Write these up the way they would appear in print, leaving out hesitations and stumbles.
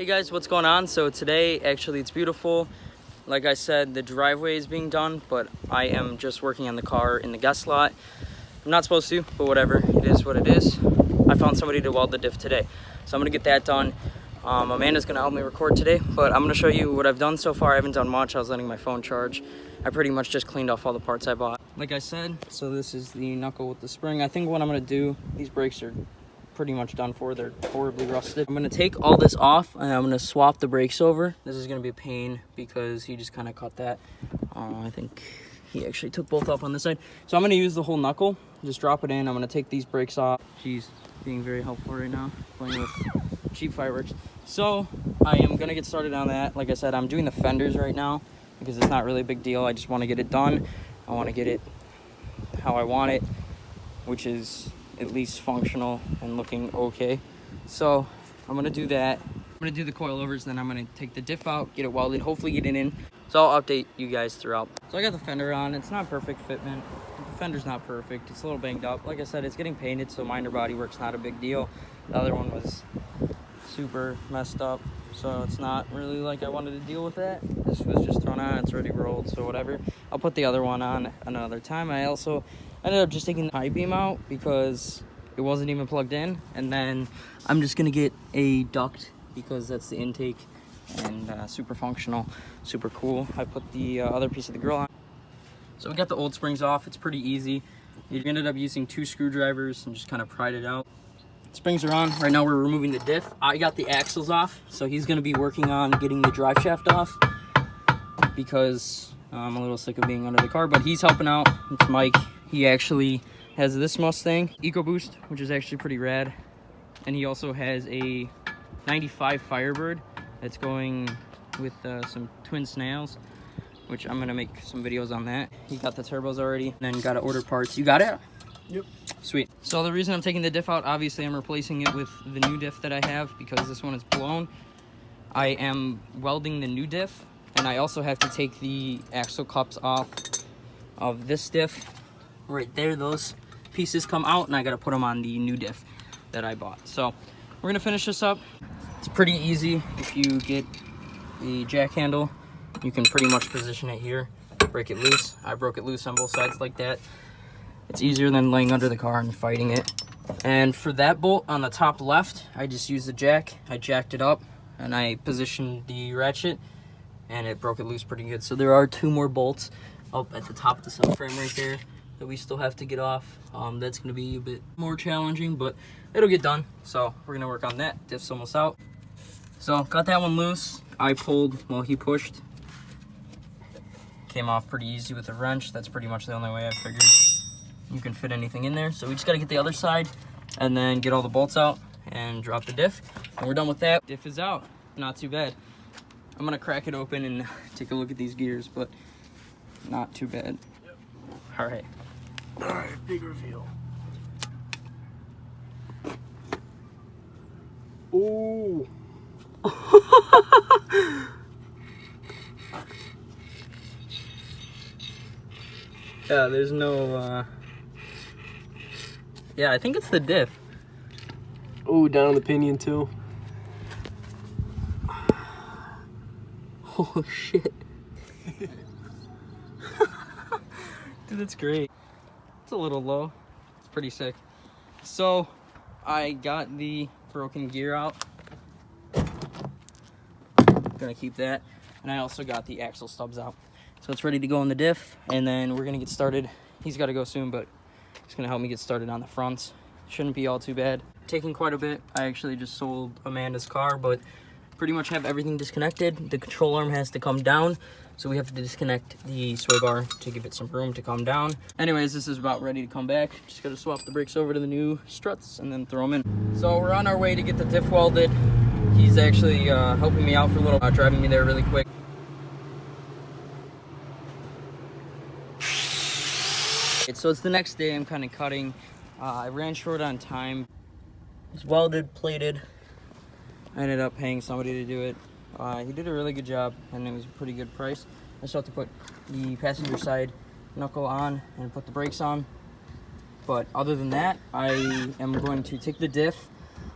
Hey guys, what's going on? So today, actually it's beautiful. Like I said, the driveway is being done, but I am just working on the car in the guest lot. I'm not supposed to, but whatever, it is what it is. I found somebody to weld the diff today, so I'm gonna get that done. Amanda's gonna help me record today, but I'm gonna show you what I've done so far. I haven't done much. I was letting my phone charge. I pretty much just cleaned off all the parts I bought. Like I said, so this is the knuckle with the spring. I think what I'm gonna do, these brakes are pretty much done for. They're horribly rusted. I'm gonna take all this off and I'm gonna swap the brakes over. This is gonna be a pain because he just kind of cut that. I think he actually took both off on this side. So I'm gonna use the whole knuckle, just drop it in. I'm gonna take these brakes off. She's being very helpful right now, playing with cheap fireworks. So I am gonna get started on that. Like I said, I'm doing the fenders right now because it's not really a big deal. I just wanna get it done. I wanna get it how I want it, which is at least functional and looking okay. So I'm gonna do that. I'm gonna do the coilovers, then I'm gonna take the diff out, get it welded, hopefully get it in. So I'll update you guys throughout. So I got the fender on. It's not perfect fitment. The fender's not perfect. It's a little banged up. Like I said, it's getting painted, so minor body work's not a big deal. The other one was super messed up, so it's not really like I wanted to deal with that. This was just thrown on, it's already rolled, so whatever. I'll put the other one on another time. I also ended up just taking the I-beam out because it wasn't even plugged in, and then I'm just gonna get a duct because that's the intake, and super functional, super cool. I put the other piece of the grill on. So we got the old springs off. It's pretty easy. We ended up using 2 screwdrivers and just kind of pried it out. Springs are on. Right now we're removing the diff. I got the axles off, so he's gonna be working on getting the drive shaft off because I'm a little sick of being under the car, but he's helping out. It's Mike. He actually has this Mustang EcoBoost, which is actually pretty rad. And he also has a 95 Firebird that's going with some twin snails, which I'm gonna make some videos on that. He got the turbos already, and then gotta order parts. You got it? Yep. Sweet. So the reason I'm taking the diff out, obviously I'm replacing it with the new diff that I have because this one is blown. I am welding the new diff, and I also have to take the axle cups off of this diff. Right there, those pieces come out, and I gotta put them on the new diff that I bought. So we're gonna finish this up. It's pretty easy. If you get the jack handle, you can pretty much position it here, break it loose. I broke it loose on both sides like that. It's easier than laying under the car and fighting it. And for that bolt on the top left, I just used the jack. I jacked it up and I positioned the ratchet, and it broke it loose pretty good. So there are 2 more bolts up at the top of the subframe right there that we still have to get off. That's gonna be a bit more challenging, but it'll get done. So we're gonna work on that. Diff's almost out. So got that one loose. I pulled, well, he pushed. Came off pretty easy with a wrench. That's pretty much the only way I figured you can fit anything in there. So we just gotta get the other side and then get all the bolts out and drop the diff. And we're done with that. Diff is out, not too bad. I'm gonna crack it open and take a look at these gears, but not too bad. Yep. All right. All right, big reveal. Ooh. Yeah, there's no, yeah, I think it's the diff. Ooh, down on the pinion too. Oh, shit. Dude, that's great. It's a little low. It's pretty sick. So, I got the broken gear out. Gonna keep that. And I also got the axle stubs out. So it's ready to go in the diff, and then we're gonna get started. He's gotta go soon, but he's gonna help me get started on the fronts. Shouldn't be all too bad. Taking quite a bit. I actually just sold Amanda's car, but pretty much have everything disconnected. The control arm has to come down, so we have to disconnect the sway bar to give it some room to come down. Anyways, this is about ready to come back. Just gotta swap the brakes over to the new struts and then throw them in. So we're on our way to get the diff welded. He's actually helping me out for a little, driving me there really quick. So it's the next day. I'm kind of cutting. I ran short on time. It's welded, plated. I ended up paying somebody to do it. He did a really good job, and it was a pretty good price. I still have to put the passenger side knuckle on and put the brakes on. But other than that, I am going to take the diff.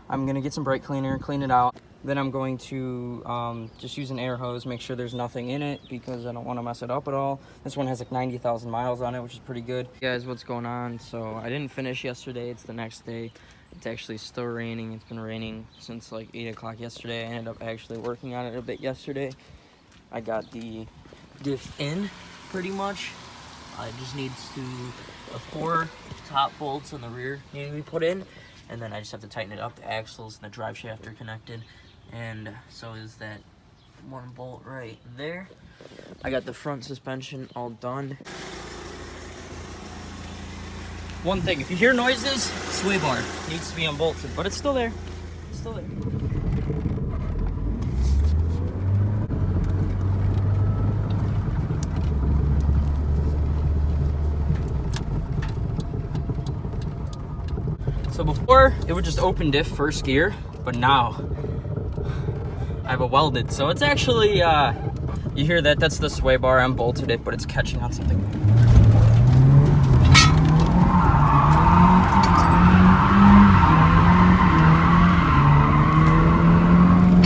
I'm going to get some brake cleaner, clean it out. Then I'm going to just use an air hose, make sure there's nothing in it because I don't want to mess it up at all. This one has like 90,000 miles on it, which is pretty good. Hey guys, what's going on? So I didn't finish yesterday. It's the next day. It's actually still raining. It's been raining since like 8 o'clock yesterday. I ended up actually working on it a bit yesterday. I got the diff in pretty much. It just needs to, the 4 top bolts on the rear need to be put in, and then I just have to tighten it up. The axles and the drive shaft are connected, and so is that 1 bolt right there. I got the front suspension all done. One thing, if you hear noises, sway bar needs to be unbolted, but it's still there. It's still there. So before, it would just open diff first gear, but now I have a welded. So it's actually, you hear that, that's the sway bar, I unbolted it, but it's catching on something.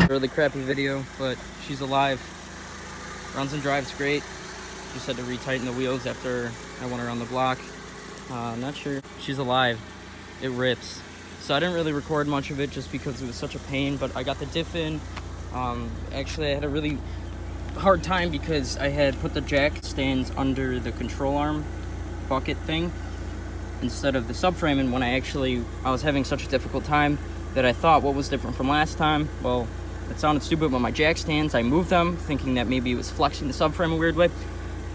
Really crappy video, but she's alive. Runs and drives great. Just had to retighten the wheels after I went around the block. I'm not sure. She's alive. It rips. So I didn't really record much of it just because it was such a pain, but I got the diff in. Actually I had a really hard time because I had put the jack stands under the control arm bucket thing instead of the subframe, and when I was having such a difficult time that I thought, what was different from last time? Well, it sounded stupid, but my jack stands, I moved them thinking that maybe it was flexing the subframe a weird way.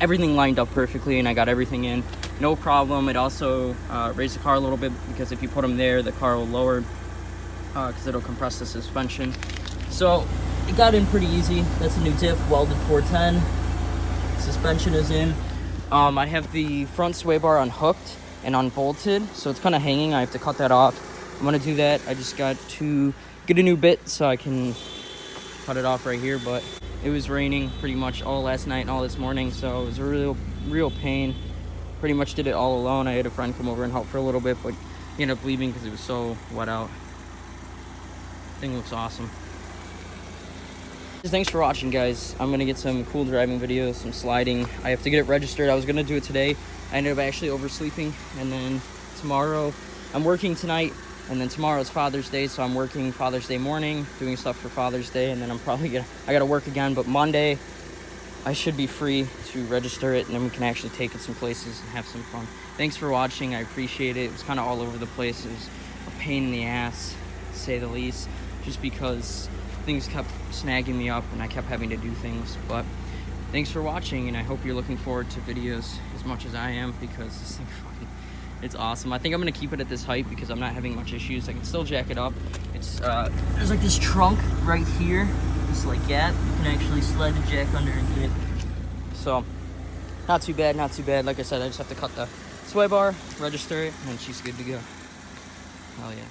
Everything lined up perfectly and I got everything in, no problem. It also raised the car a little bit because if you put them there, the car will lower because it'll compress the suspension. So it got in pretty easy. That's a new diff, welded 410. Suspension is in. I have the front sway bar unhooked and unbolted, so it's kind of hanging. I have to cut that off. I'm gonna do that. I just got to get a new bit so I can cut it off right here, but it was raining pretty much all last night and all this morning, so it was a real pain. Pretty much did it all alone. I had a friend come over and help for a little bit, but he ended up leaving because it was so wet out. Thing looks awesome. Thanks for watching, guys. I'm gonna get some cool driving videos, some sliding. I have to get it registered. I was gonna do it today. I ended up actually oversleeping, and then tomorrow, I'm working tonight, and then tomorrow's Father's Day, so I'm working Father's Day morning, doing stuff for Father's Day, and then I gotta work again, but Monday, I should be free to register it, and then we can actually take it some places and have some fun. Thanks for watching. I appreciate it. It was kind of all over the place. It was a pain in the ass, to say the least, just because things kept snagging me up and I kept having to do things. But thanks for watching, and I hope you're looking forward to videos as much as I am, because this thing fucking, it's awesome. I think I'm gonna keep it at this height because I'm not having much issues. I can still jack it up. It's there's like this trunk right here, just like that. You can actually slide the jack under and get it. So not too bad, not too bad. Like I said, I just have to cut the sway bar, register it, and she's good to go. Hell yeah.